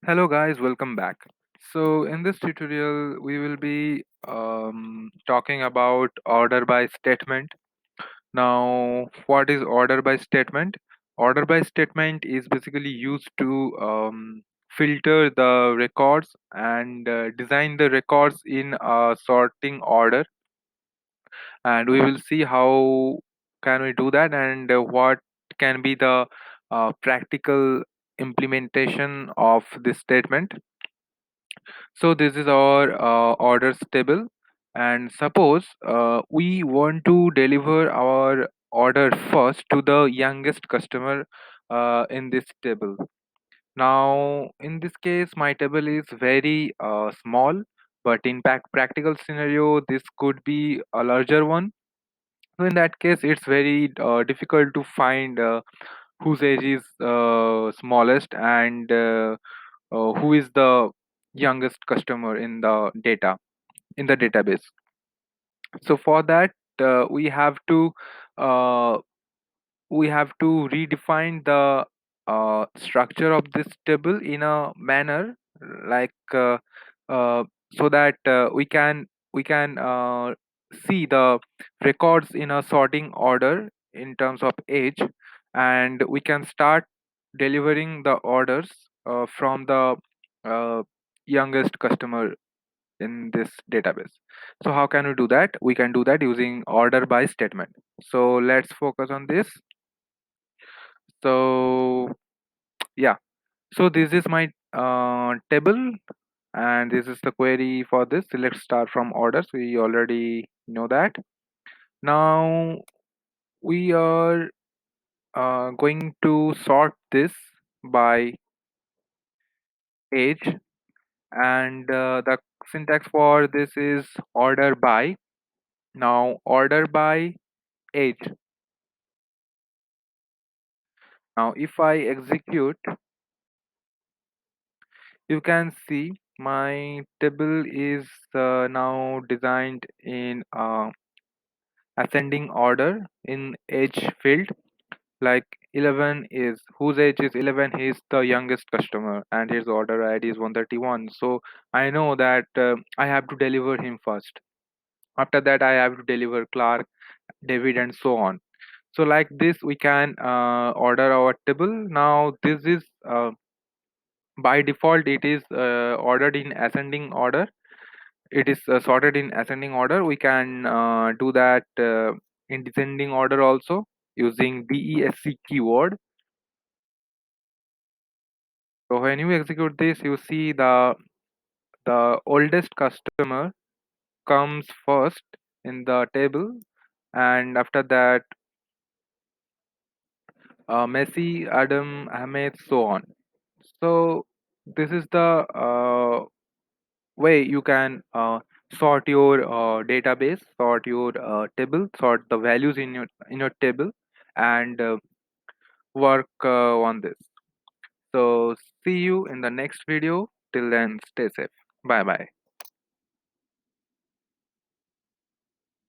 Hello guys, welcome back. So in this tutorial, we will be talking about order by statement. Now, what is order by statement? Order by statement is basically used to filter the records and design the records in a sorting order. And we will see how can we do that and what can be the practical implementation of this statement. So this is our orders table, and suppose we want to deliver our order first to the youngest customer in this table. Now, in this case, my table is very small, but in practical scenario, this could be a larger one. So in that case, it's very difficult to find whose age is smallest and who is the youngest customer in the database. So for that, we have to uh, redefine the structure of this table in a manner like so that we can see the records in a sorting order in terms of age, and we can start delivering the orders from the uh, youngest customer in this database. So how can we do that? We can do that using order by statement. So let's focus on this. So yeah, so this is my table, and this is the query for this. So let's start from orders. We already know that. Now we are going to sort this by age, and the syntax for this is order by. Now order by age. Now if I execute, you can see my table is now designed in ascending order in age field. Like 11 is whose age is 11, he is the youngest customer and his order ID is 131. So I know that I have to deliver him first. After that, I have to deliver Clark, David, and so on. So like this we can order our table. Now this is by default it is ordered in ascending order. It is sorted in ascending order. We can do that in descending order also using desc keyword. So when you execute this, you see the oldest customer comes first in the table, and after that Messi, Adam, Ahmed, so on. So this is the way you can sort your database, sort your table, sort the values in your table, and work on this. So see you in the next video. Till then, stay safe. Bye bye.